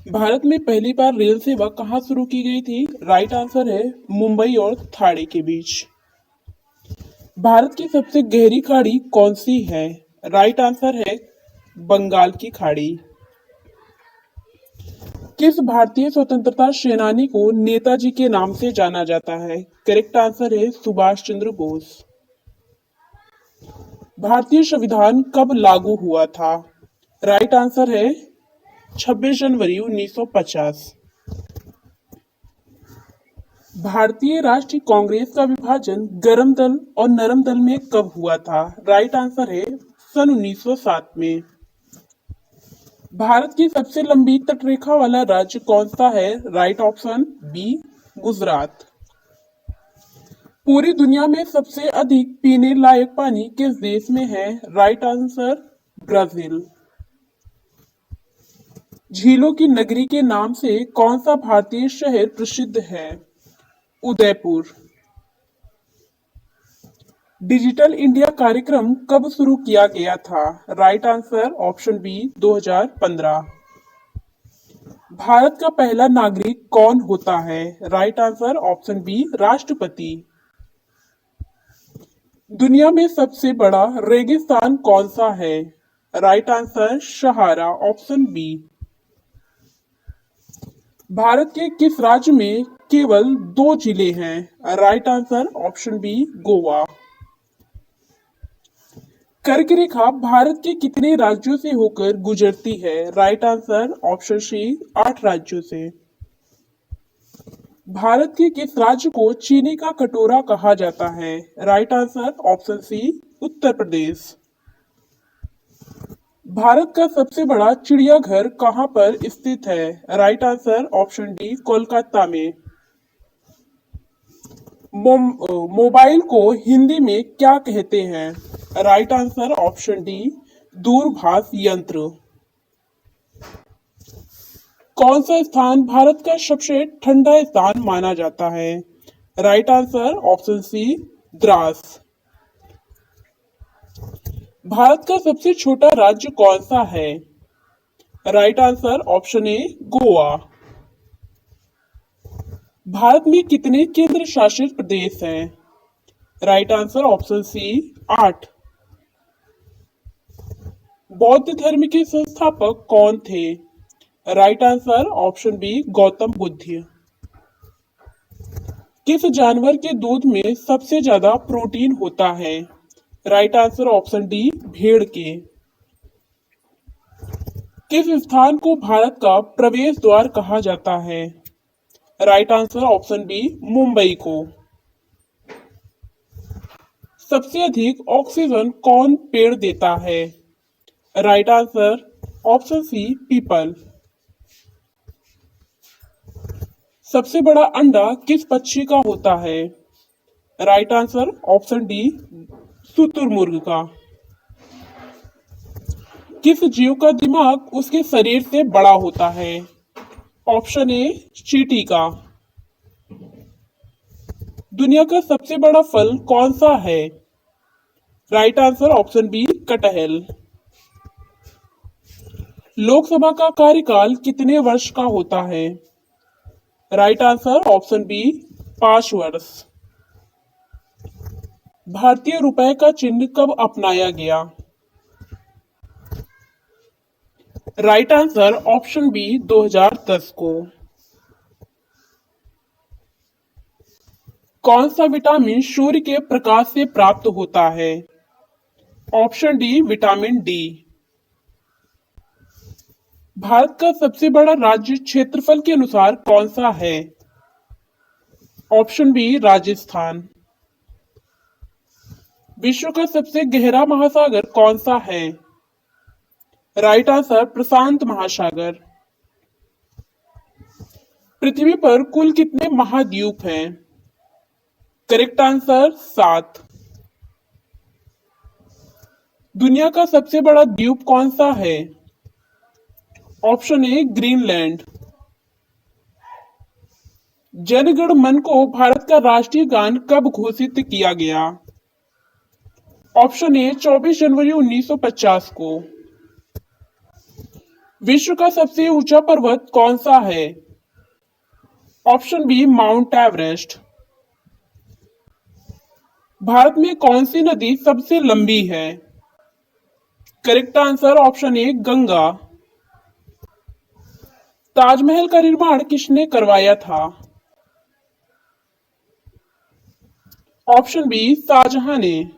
भारत में पहली बार रेल सेवा कहाँ शुरू की गई थी? राइट आंसर है मुंबई और थाने के बीच। भारत की सबसे गहरी खाड़ी कौन सी है? राइट आंसर है बंगाल की खाड़ी। किस भारतीय स्वतंत्रता सेनानी को नेताजी के नाम से जाना जाता है? करेक्ट आंसर है सुभाष चंद्र बोस। भारतीय संविधान कब लागू हुआ था? राइट आंसर है 26 जनवरी 1950। भारतीय राष्ट्रीय कांग्रेस का विभाजन गर्म दल और नरम दल में कब हुआ था? राइट आंसर है सन 1907 में। भारत की सबसे लंबी तटरेखा वाला राज्य कौन सा है? Right option B Gujarat. पूरी दुनिया में सबसे अधिक पीने लायक पानी किस देश में है? Right answer Brazil. झीलों की नगरी के नाम से कौन सा भारतीय शहर प्रसिद्ध है? उदयपुर। डिजिटल इंडिया कार्यक्रम कब शुरू किया गया था? Right answer option B 2015। Bharat का पहला नागरिक कौन होता है? राइट आंसर ऑप्शन बी राष्ट्रपति। दुनिया में सबसे बड़ा रेगिस्तान कौन सा है? Right answer Sahara option B. Bharat के किस राज्य में केवल 2 जिले हैं? Right answer option B Goa. कर्क रेखा भारत के कितने राज्यों से होकर गुजरती है? राइट आंसर ऑप्शन सी 8 राज्यों से। भारत के किस राज्य को चीनी का कटोरा कहा जाता है? राइट आंसर ऑप्शन सी उत्तर प्रदेश। भारत का सबसे बड़ा चिड़ियाघर कहाँ पर स्थित है? Right answer option D Kolkata में। मोबाइल को हिंदी में क्या कहते हैं? राइट आंसर ऑप्शन डी दूरभाष यंत्र। कौन सा स्थान भारत का सबसे ठंडा स्थान माना जाता है? Right answer option C Dras. Bharat का सबसे छोटा राज्य कौन सा है? Right answer option A Goa. Bharat में कितने केंद्र शासित प्रदेश हैं? Right answer option C 8। बौद्ध धर्म के संस्थापक कौन थे? Right answer option B Gautam Buddha. किस जानवर के दूध में सबसे ज्यादा प्रोटीन होता है? राइट आंसर ऑप्शन डी भेड़ के। किस स्थान को भारत का प्रवेश द्वार कहा जाता है? Right answer option B Mumbai को। सबसे अधिक ऑक्सीजन कौन पेड़ देता है? राइट आंसर ऑप्शन सी पीपल। सबसे बड़ा अंडा किस पक्षी का होता है? राइट आंसर ऑप्शन डी शुतुरमुर्ग का। किस जीव का दिमाग उसके शरीर से बड़ा होता है? ऑप्शन ए चींटी का। दुनिया का सबसे बड़ा फल कौन सा है? राइट आंसर ऑप्शन बी कटहल। लोकसभा का कार्यकाल कितने वर्ष का होता है? राइट आंसर ऑप्शन बी 5 वर्ष। भारतीय रुपए का चिन्ह कब अपनाया गया? राइट आंसर ऑप्शन बी 2010 को। कौन सा विटामिन सूर्य के प्रकाश से प्राप्त होता है? Option D vitamin D. Bharat का सबसे बड़ा राज्य क्षेत्रफल के अनुसार कौन सा है? Option B Rajasthan. विश्व का सबसे गहरा महासागर कौन सा है? राइट आंसर प्रशांत महासागर। पृथ्वी पर कुल कितने महाद्वीप हैं? Correct answer 7। दुनिया का सबसे बड़ा द्वीप कौन सा है? ऑप्शन ए ग्रीनलैंड। जनगण मन को भारत का राष्ट्रीय गान कब घोषित किया गया? ऑप्शन ए 24 जनवरी 1950 को। विश्व का सबसे ऊंचा पर्वत कौन सा है? Option B Mount Everest. Bharat में कौन सी नदी सबसे लंबी है? Correct answer option A Ganga. Taj Mahal का निर्माण किसने करवाया था? ऑप्शन बी शाहजहां ने।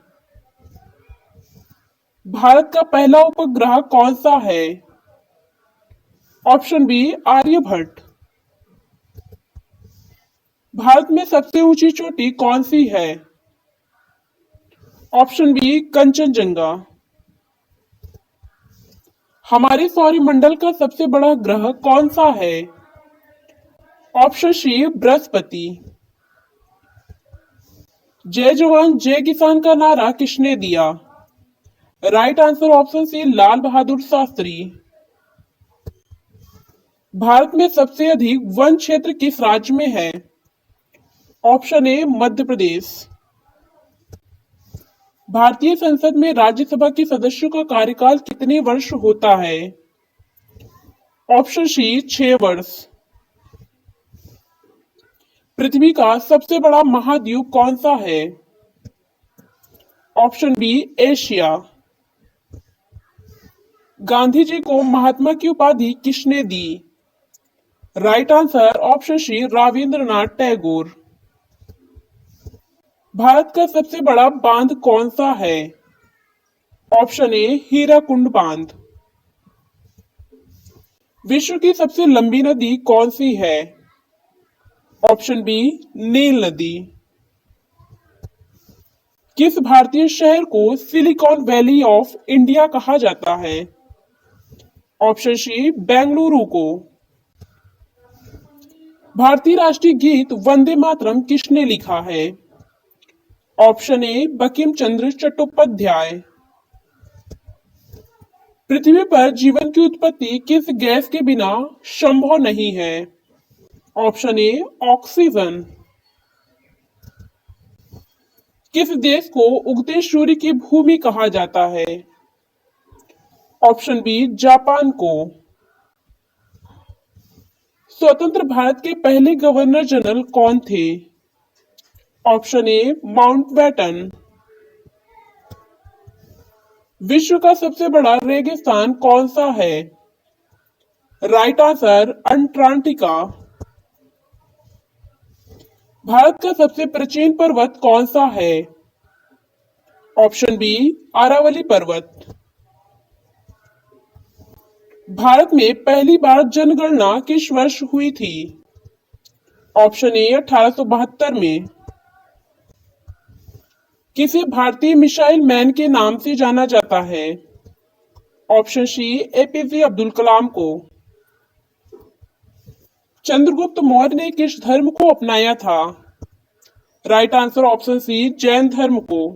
भारत का पहला उपग्रह कौन सा है? Option B Aryabhata. भारत में सबसे ऊंची चोटी कौन सी है? Option B Kanchenjunga. हमारे सौरमंडल का सबसे बड़ा ग्रह कौन सा है? Option C Brihaspati. जय जवान जय किसान का नारा किसने दिया? Right answer option C Lal Bahadur Shastri. Bharat में सबसे अधिक वन क्षेत्र किस राज्य में है? Option A Madhya Pradesh. भारतीय संसद में राज्यसभा के सदस्यों का कार्यकाल कितने वर्ष होता है? ऑप्शन सी 6 वर्ष। पृथ्वी का सबसे बड़ा महाद्वीप कौन सा है? Option B Asia. Gandhi ji को महात्मा की उपाधि किसने दी? Right answer option C Rajendranath Tagore. Bharat का सबसे बड़ा बांध कौन सा है? ऑप्शन ए हीराकुंड बांध। विश्व की सबसे लंबी नदी कौन सी है? ऑप्शन बी नील नदी। किस भारतीय शहर को सिलिकॉन वैली ऑफ इंडिया कहा जाता है? ऑप्शन सी बेंगलुरु को। भारतीय राष्ट्रीय गीत वंदे मातरम किसने लिखा है? ऑप्शन ए बंकिम चंद्र चट्टोपाध्याय। पृथ्वी पर जीवन की उत्पत्ति किस गैस के बिना संभव नहीं है? Option A oxygen. किस देश को उगते सूर्य की भूमि कहा जाता है? ऑप्शन बी जापान को। स्वतंत्र भारत के पहले गवर्नर जनरल कौन थे? Option A Mountbatten. विश्व का सबसे बड़ा रेगिस्तान कौन सा है? Right answer Antarctica. भारत का सबसे प्राचीन पर्वत कौन सा है? ऑप्शन बी अरावली पर्वत। भारत में पहली बार जनगणना किस वर्ष हुई थी? ऑप्शन ए 1872 में। किसे भारतीय मिसाइल मैन के नाम से जाना जाता है? Option C APJ Abdul Kalam को। चंद्रगुप्त मौर्य ने किस धर्म को अपनाया था? Right answer option C Jain धर्म को।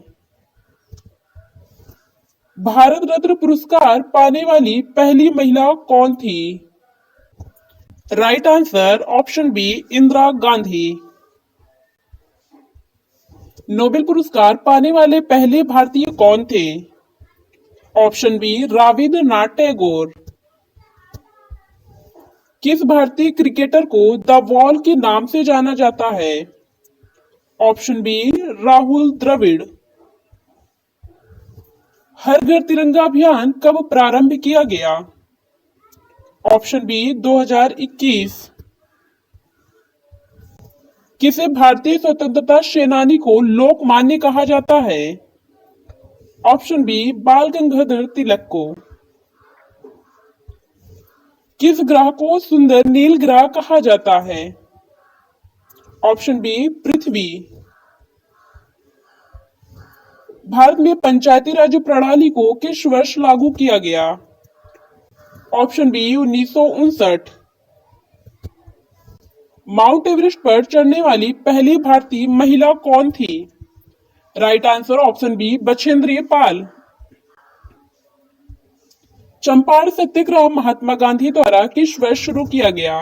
भारत रत्न पुरस्कार पाने वाली पहली महिला कौन थी? Right answer option B Indira Gandhi. Nobel पुरस्कार पाने वाले पहले भारतीय कौन थे? Option B Rabindranath Tagore. किस भारतीय क्रिकेटर को द वॉल के नाम से जाना जाता है? Option B Rahul Dravid. हर घर तिरंगा अभियान कब प्रारंभ किया गया? Option B 2021। किसे भारतीय स्वतंत्रता सेनानी को लोकमान्य कहा जाता है? ऑप्शन बी बाल गंगाधर तिलक को। किस ग्रह को सुंदर नील ग्रह कहा जाता है? ऑप्शन बी पृथ्वी। भारत में पंचायती राज प्रणाली को किस वर्ष लागू किया गया? Option B 1959। माउंट एवरेस्ट पर चढ़ने वाली पहली भारतीय महिला कौन थी? Right answer option B Bachendri Pal. Champaran Satyagraha Mahatma Gandhi द्वारा किस वर्ष शुरू किया गया?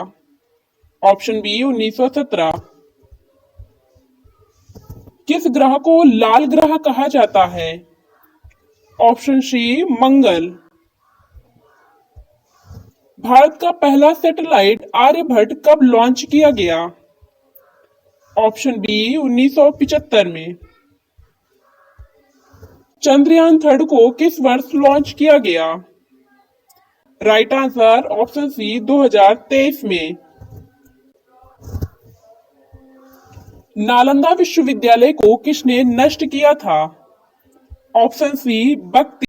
Option B 1917। किस ग्रह को लाल ग्रह कहा जाता है? ऑप्शन सी मंगल। भारत का पहला सैटेलाइट आर्यभट्ट कब लॉन्च किया गया? ऑप्शन बी 1975 में। चंद्रयान थर्ड को किस वर्ष लॉन्च किया गया? राइट आंसर ऑप्शन सी 2023 में। नालंदा विश्वविद्यालय को किसने नष्ट किया था? Option C Bakhtiyar